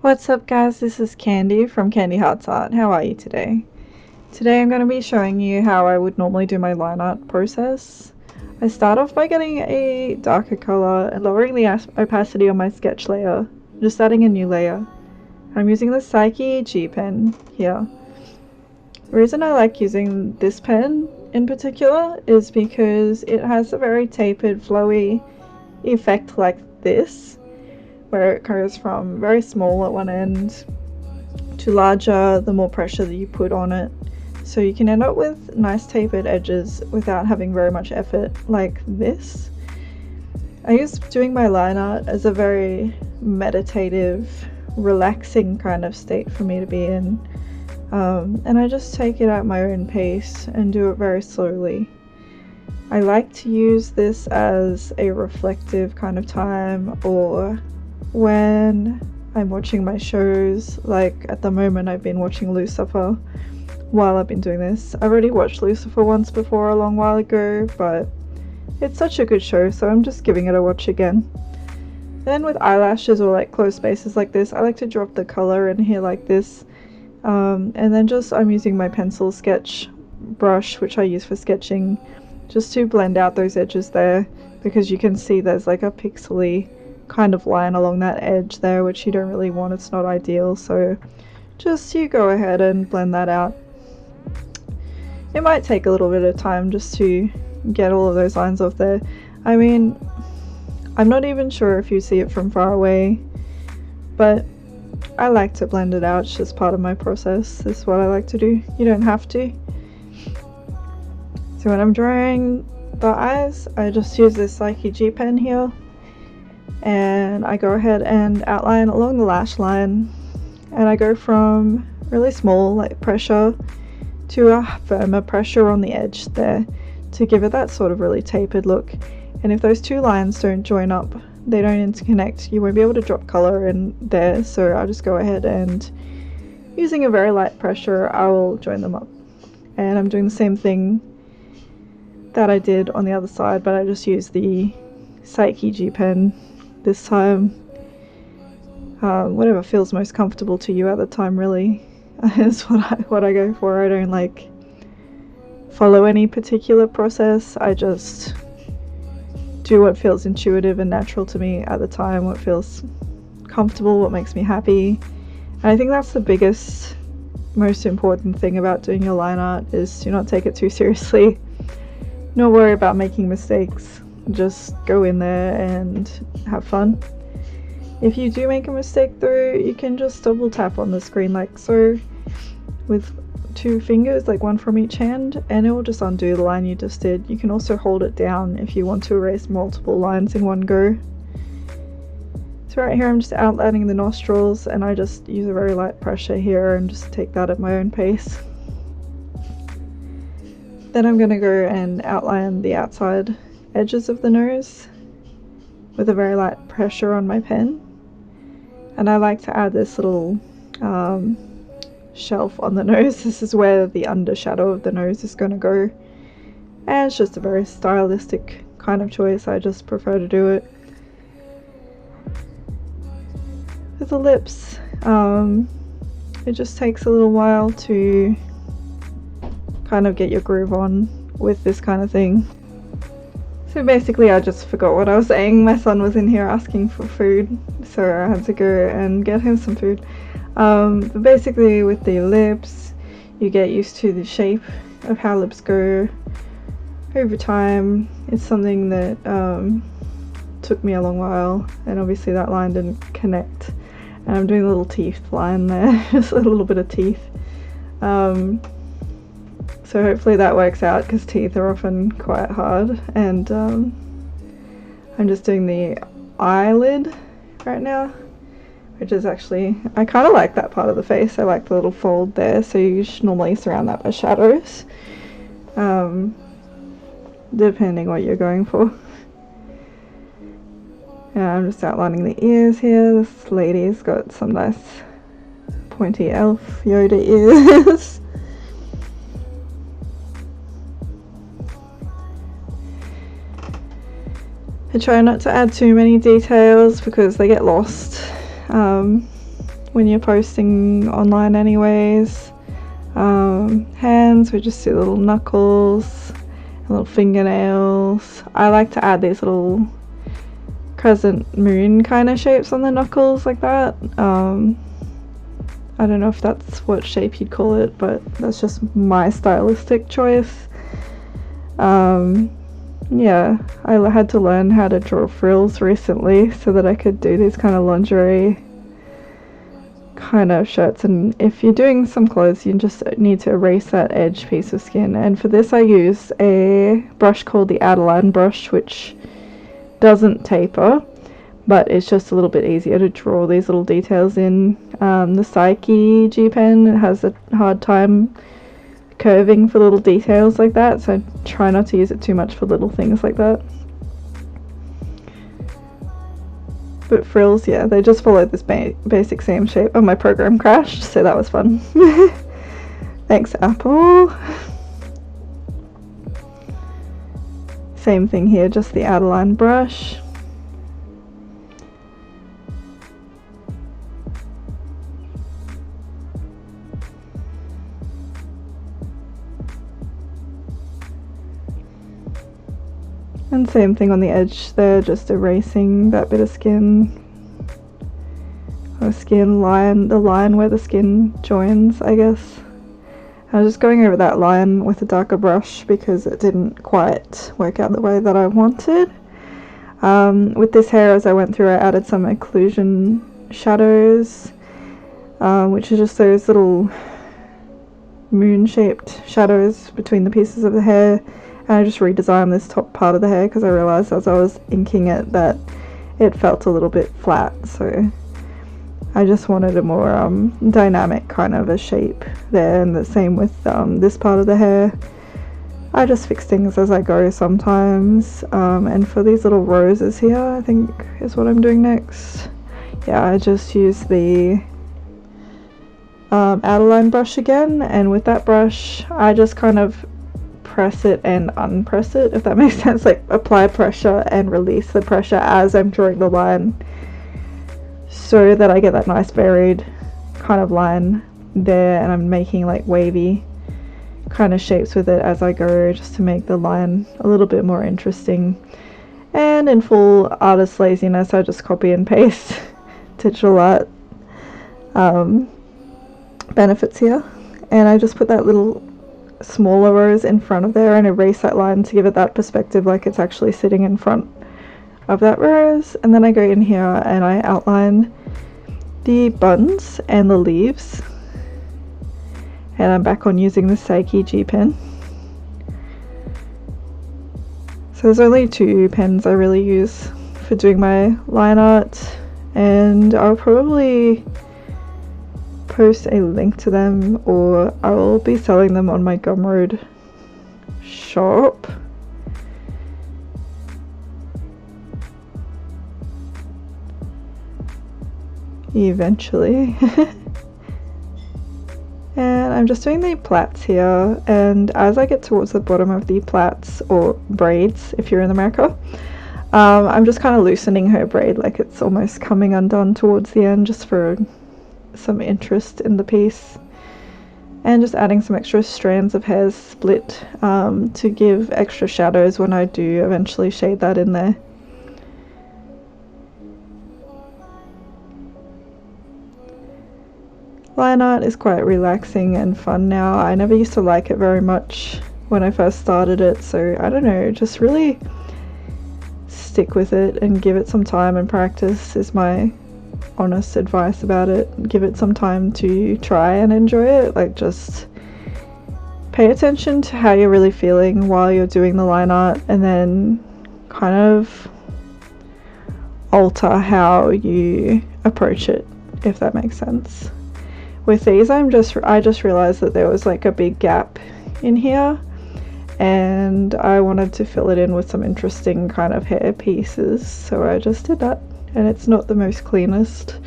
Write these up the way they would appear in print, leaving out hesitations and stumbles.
What's up guys, this is Candy from Candy Hearts Art. How are you today? Today I'm going to be showing you how I would normally do my line art process. I start off by getting a darker color and lowering the opacity on my sketch layer, just adding a new layer. I'm using the Psyche G pen here. The reason I like using this pen in particular is because it has a very tapered, flowy effect like this, where it goes from very small at one end to larger the more pressure that you put on it. So you can end up with nice tapered edges without having very much effort like this. I use doing my line art as a very meditative, relaxing kind of state for me to be in. And I just take it at my own pace and do it very slowly. I like to use this as a reflective kind of time, or when I'm watching my shows. Like at the moment I've been watching Lucifer while I've been doing this. I've already watched Lucifer once before a long while ago, but it's such a good show, so I'm just giving it a watch again. Then with eyelashes or like closed spaces like this, I like to drop the color in here like this, and then I'm using my pencil sketch brush, which I use for sketching, just to blend out those edges there, because you can see there's like a pixely kind of line along that edge there, which you don't really want. It's not ideal, so just you go ahead and blend that out. It might take a little bit of time just to get all of those lines off there. I mean, I'm not even sure if you see it from far away, but I like to blend it out. It's just part of my process. This is what I like to do. You don't have to. So when I'm drawing the eyes, I just use this Psyche G pen here, and I go ahead and outline along the lash line, and I go from really small like pressure to a firmer pressure on the edge there to give it that sort of really tapered look. And if those two lines don't join up, they don't interconnect, you won't be able to drop color in there. So I'll just go ahead and, using a very light pressure, I will join them up. And I'm doing the same thing that I did on the other side, but I just use the Psyche G pen this time. Whatever feels most comfortable to you at the time really is what I go for. I don't like follow any particular process. I just do what feels intuitive and natural to me at the time, what feels comfortable, what makes me happy. And I think that's the biggest, most important thing about doing your line art, is to not take it too seriously. Not worry about making mistakes. Just go in there and have fun. If you do make a mistake though, you can just double tap on the screen like so with two fingers, like one from each hand, and it will just undo the line you just did. You can also hold it down if you want to erase multiple lines in one go. So right here I'm just outlining the nostrils, and I just use a very light pressure here and just take that at my own pace. Then I'm going to go and outline the outside edges of the nose with a very light pressure on my pen. And I like to add this little shelf on the nose. This is where the undershadow of the nose is going to go. And it's just a very stylistic kind of choice. I just prefer to do it. With the lips, it just takes a little while to kind of get your groove on with this kind of thing. So basically I just forgot what I was saying. My son was in here asking for food, so I had to go and get him some food. But basically with the lips, you get used to the shape of how lips go over time. It's something that took me a long while, and obviously that line didn't connect. And I'm doing a little teeth line there, just a little bit of teeth. So hopefully that works out, because teeth are often quite hard. And I'm just doing the eyelid right now, which is actually, I kind of like that part of the face. I like the little fold there, so you should normally surround that by shadows, depending what you're going for. Yeah, I'm just outlining the ears here. This lady's got some nice pointy elf Yoda ears. I try not to add too many details because they get lost. when you're posting online anyways. Hands, we just do little knuckles, little fingernails. I like to add these little crescent moon kind of shapes on the knuckles like that. I don't know if that's what shape you'd call it, but that's just my stylistic choice. Yeah, I had to learn how to draw frills recently so that I could do these kind of lingerie kind of shirts, and if you're doing some clothes you just need to erase that edge piece of skin, and for this I use a brush called the Adeline brush, which doesn't taper, but it's just a little bit easier to draw these little details in. The Psyche G pen has a hard time curving for little details like that, so I try not to use it too much for little things like that. But frills, yeah, they just followed this basic same shape. Oh, my program crashed, so that was fun. Thanks, Apple. Same thing here, just the Adeline brush. And same thing on the edge there, just erasing that bit of skin. Or skin line, the line where the skin joins, I guess. I was just going over that line with a darker brush because it didn't quite work out the way that I wanted. With this hair, as I went through, I added some occlusion shadows, which are just those little moon-shaped shadows between the pieces of the hair. And I just redesigned this top part of the hair because I realised as I was inking it that it felt a little bit flat, so I just wanted a more dynamic kind of a shape there, and the same with this part of the hair. I just fix things as I go sometimes, and for these little roses here, I think is what I'm doing next. Yeah, I just use the Adeline brush again, and with that brush I just kind of press it and unpress it, if that makes sense, like apply pressure and release the pressure as I'm drawing the line, so that I get that nice varied kind of line there, and I'm making like wavy kind of shapes with it as I go, just to make the line a little bit more interesting. And in full artist laziness, I just copy and paste digital art benefits here, and I just put that little smaller rose in front of there and erase that line to give it that perspective like it's actually sitting in front of that rose. And then I go in here and I outline the buns and the leaves, and I'm back on using the Psyche G pen. So there's only two pens I really use for doing my line art, and I'll probably post a link to them, or I will be selling them on my Gumroad shop. Eventually. And I'm just doing the plaits here, and as I get towards the bottom of the plaits, or braids if you're in America, I'm just kind of loosening her braid, like it's almost coming undone towards the end, just for some interest in the piece, and just adding some extra strands of hair split to give extra shadows when I do eventually shade that in there. Line art is quite relaxing and fun now. I never used to like it very much when I first started it, so I don't know, just really stick with it and give it some time and practice is my honest advice about it. Give it some time to try and enjoy it. Like, just pay attention to how you're really feeling while you're doing the line art, and then kind of alter how you approach it, if that makes sense. With these, I just realized that there was like a big gap in here, and I wanted to fill it in with some interesting kind of hair pieces, so I just did that. And it's not the most cleanest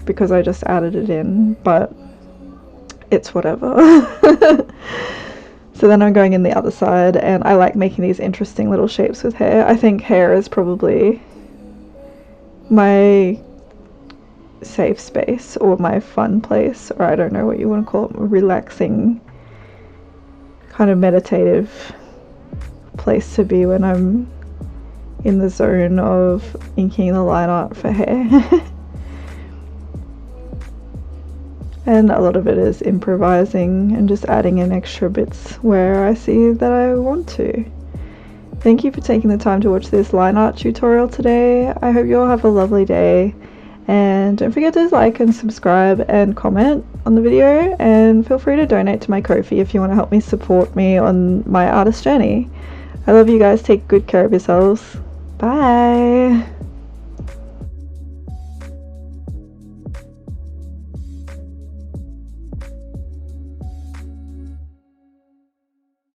because I just added it in, but it's whatever. So then I'm going in the other side, and I like making these interesting little shapes with hair. I think hair is probably my safe space, or my fun place, or I don't know what you want to call it, relaxing, kind of meditative place to be when I'm in the zone of inking the line art for hair. And a lot of it is improvising and just adding in extra bits where I see that I want to. Thank you for taking the time to watch this line art tutorial today. I hope you all have a lovely day, and don't forget to like and subscribe and comment on the video, and feel free to donate to my Ko-fi if you want to help me support me on my artist journey. I love you guys. Take good care of yourselves. Bye.